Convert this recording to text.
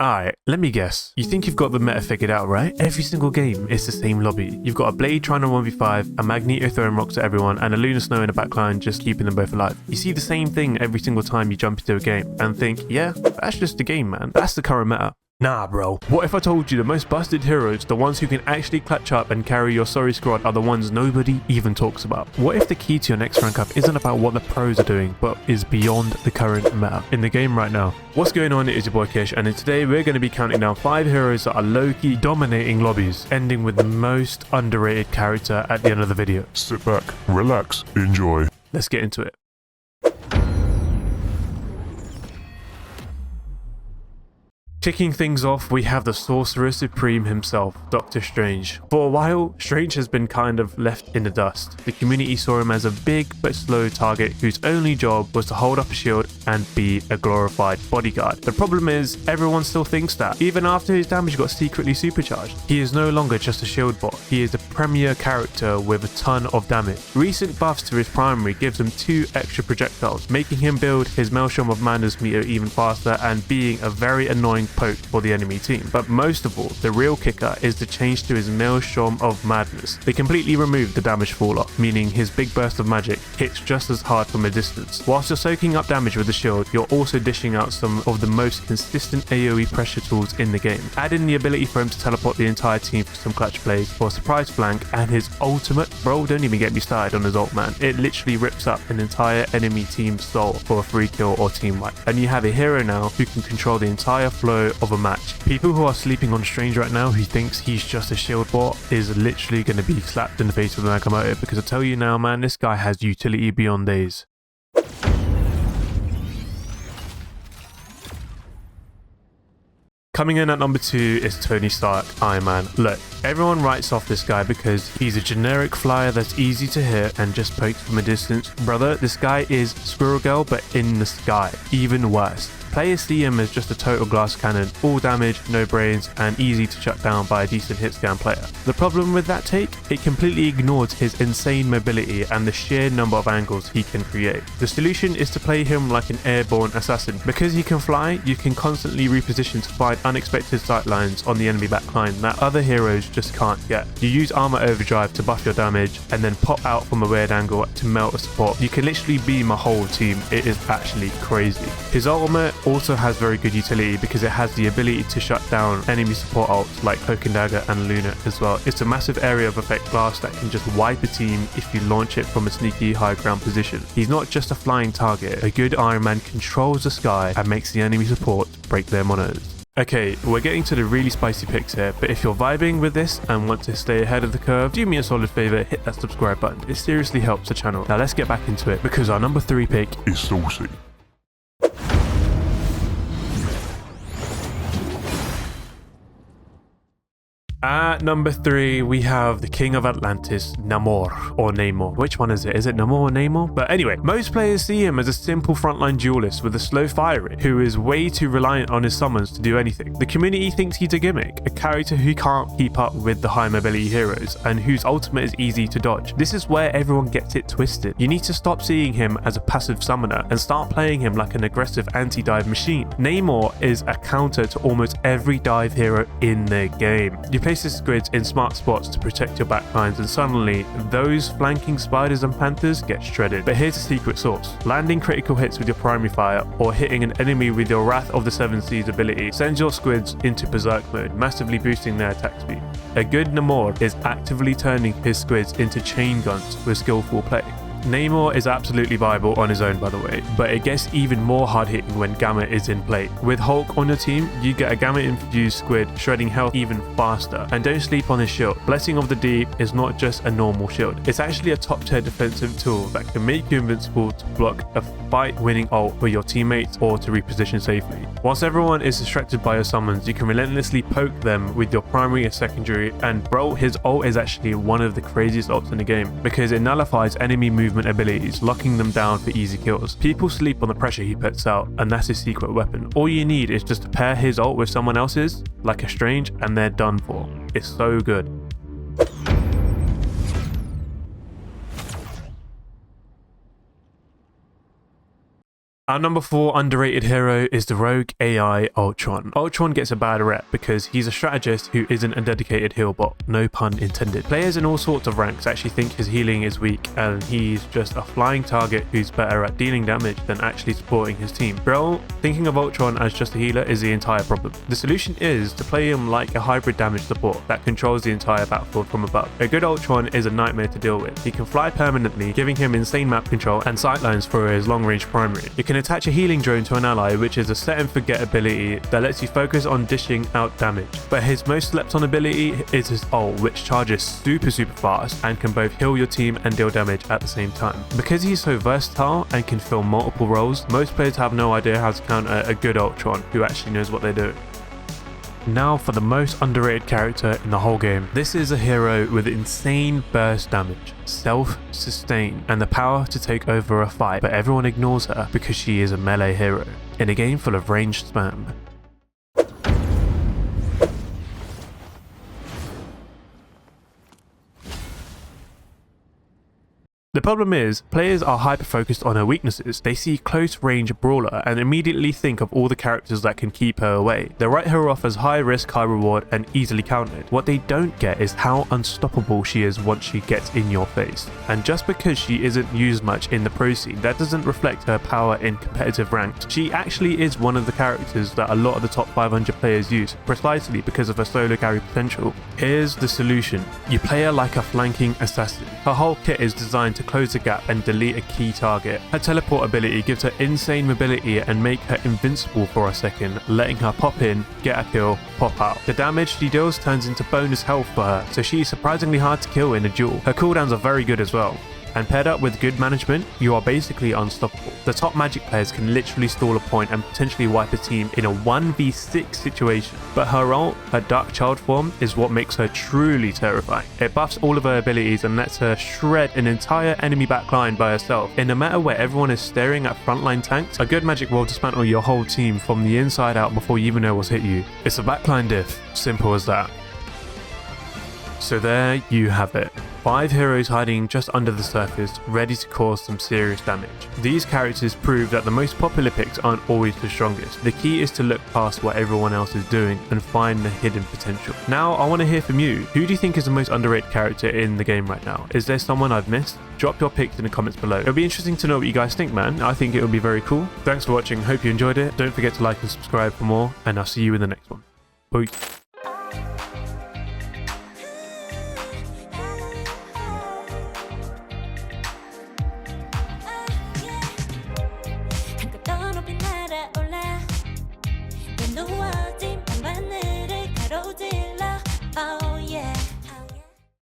Alright, let me guess. You think you've got the meta figured out, right? Every single game is the same lobby. You've got a Blade trying to 1v5, a Magneto throwing rocks at everyone, and a Luna Snow in the backline just keeping them both alive. You see the same thing every single time you jump into a game and think, yeah, that's just the game, man. That's the current meta. Nah, bro. What if I told you the most busted heroes, the ones who can actually clutch up and carry your sorry squad, are the ones nobody even talks about? What if the key to your next rank up isn't about what the pros are doing, but is beyond the current meta in the game right now? What's going on? It is your boy Kish, and today we're going to be counting down 5 heroes that are low-key dominating lobbies, ending with the most underrated character at the end of the video. Sit back, relax, enjoy. Let's get into it. Kicking things off, we have the Sorcerer Supreme himself, Doctor Strange. For a while, Strange has been kind of left in the dust. The community saw him as a big but slow target whose only job was to hold up a shield and be a glorified bodyguard. The problem is, everyone still thinks that. Even after his damage got secretly supercharged, he is no longer just a shield bot. He is a premier character with a ton of damage. Recent buffs to his primary gives him 2 extra projectiles, making him build his Maelstrom of Madness meter even faster and being a very annoying poke for the enemy team. But most of all, the real kicker is the change to his Maelstrom of Madness. They completely removed the damage fall off, meaning his big burst of magic hits just as hard from a distance. Whilst you're soaking up damage with the shield, you're also dishing out some of the most consistent AoE pressure tools in the game. Add in the ability for him to teleport the entire team for some clutch plays for a surprise flank, and his ultimate, bro, don't even get me started on his ult, man. It literally rips up an entire enemy team's soul for a free kill or team wipe. And you have a hero now who can control the entire flow of a match. People who are sleeping on Strange right now, who thinks he's just a shield bot, is literally going to be slapped in the face with an Nakamoto, because I tell you now, man, this guy has utility beyond days. Coming in at number 2 is Tony Stark, Iron Man. Look, everyone writes off this guy because he's a generic flyer that's easy to hit and just pokes from a distance. Brother, this guy is Squirrel Girl, but in the sky. Even worse. Players see him as just a total glass cannon, all damage, no brains, and easy to shut down by a decent hit scan player. The problem with that take? It completely ignores his insane mobility and the sheer number of angles he can create. The solution is to play him like an airborne assassin. Because he can fly, you can constantly reposition to find unexpected sightlines on the enemy backline that other heroes just can't get. You use armor overdrive to buff your damage and then pop out from a weird angle to melt a support. You can literally beam a whole team. It is actually crazy. His ultimate also has very good utility because it has the ability to shut down enemy support ults like Cloak and Dagger and Luna as well. It's a massive area of effect blast that can just wipe a team if you launch it from a sneaky high ground position. He's not just a flying target. A good Iron Man controls the sky and makes the enemy support break their monos. Okay, we're getting to the really spicy picks here, but if you're vibing with this and want to stay ahead of the curve, do me a solid favor, hit that subscribe button. It seriously helps the channel. Now let's get back into it, because our number 3 pick Is saucy. At number 3, we have the King of Atlantis, Namor, or Namor. Which one is it? Is it Namor or Namor? But anyway, most players see him as a simple frontline duelist with a slow fire rate, who is way too reliant on his summons to do anything. The community thinks he's a gimmick, a character who can't keep up with the high mobility heroes, and whose ultimate is easy to dodge. This is where everyone gets it twisted. You need to stop seeing him as a passive summoner and start playing him like an aggressive anti-dive machine. Namor is a counter to almost every dive hero in the game. You place his squids in smart spots to protect your backlines, and suddenly those flanking spiders and panthers get shredded. But here's a secret sauce. Landing critical hits with your primary fire or hitting an enemy with your Wrath of the Seven Seas ability sends your squids into berserk mode, massively boosting their attack speed. A good Namor is actively turning his squids into chain guns with skillful play. Namor is absolutely viable on his own, by the way, but it gets even more hard-hitting when Gamma is in play. With Hulk on your team, you get a Gamma-infused squid shredding health even faster. And don't sleep on his shield. Blessing of the Deep is not just a normal shield. It's actually a top-tier defensive tool that can make you invincible to block a fight-winning ult for your teammates or to reposition safely. Whilst everyone is distracted by your summons, you can relentlessly poke them with your primary and secondary, and bro, his ult is actually one of the craziest ults in the game because it nullifies enemy movement abilities, locking them down for easy kills. People sleep on the pressure he puts out, and that's his secret weapon. All you need is just to pair his ult with someone else's, like a Strange, and they're done for. It's so good. Our number 4 underrated hero is the rogue AI Ultron. Ultron gets a bad rep because he's a strategist who isn't a dedicated heal bot, no pun intended. Players in all sorts of ranks actually think his healing is weak and he's just a flying target who's better at dealing damage than actually supporting his team. Bro, thinking of Ultron as just a healer is the entire problem. The solution is to play him like a hybrid damage support that controls the entire battlefield from above. A good Ultron is a nightmare to deal with. He can fly permanently, giving him insane map control and sightlines for his long range primary. You can attach a healing drone to an ally, which is a set and forget ability that lets you focus on dishing out damage. But his most slept on ability is his ult, which charges super fast and can both heal your team and deal damage at the same time. Because he's so versatile and can fill multiple roles, most players have no idea how to counter a good Ultron who actually knows what they're doing. Now for the most underrated character in the whole game. This is a hero with insane burst damage, self-sustain, and the power to take over a fight, but everyone ignores her because she is a melee hero in a game full of ranged spam. The problem is, players are hyper-focused on her weaknesses. They see close-range brawler and immediately think of all the characters that can keep her away. They write her off as high risk, high reward, and easily countered. What they don't get is how unstoppable she is once she gets in your face. And just because she isn't used much in the pro scene, that doesn't reflect her power in competitive ranks. She actually is one of the characters that a lot of the top 500 players use, precisely because of her solo carry potential. Here's the solution. You play her like a flanking assassin. Her whole kit is designed to close the gap and delete a key target. Her teleport ability gives her insane mobility and make her invincible for a second, letting her pop in, get a kill, pop out. The damage she deals turns into bonus health for her, so she's surprisingly hard to kill in a duel. Her cooldowns are very good as well. And paired up with good management, you are basically unstoppable. The top Magic players can literally stall a point and potentially wipe a team in a 1v6 situation. But her ult, her Dark Child form, is what makes her truly terrifying. It buffs all of her abilities and lets her shred an entire enemy backline by herself. In a meta where everyone is staring at frontline tanks, a good Magic will dismantle your whole team from the inside out before you even know what's hit you. It's a backline diff, simple as that. So there you have it. 5 heroes hiding just under the surface, ready to cause some serious damage. These characters prove that the most popular picks aren't always the strongest. The key is to look past what everyone else is doing and find the hidden potential. Now I want to hear from you. Who do you think is the most underrated character in the game right now? Is there someone I've missed? Drop your picks in the comments below. It'll be interesting to know what you guys think, man. I think it would be very cool. Thanks for watching. Hope you enjoyed it. Don't forget to like and subscribe for more, and I'll see you in the next one. Bye.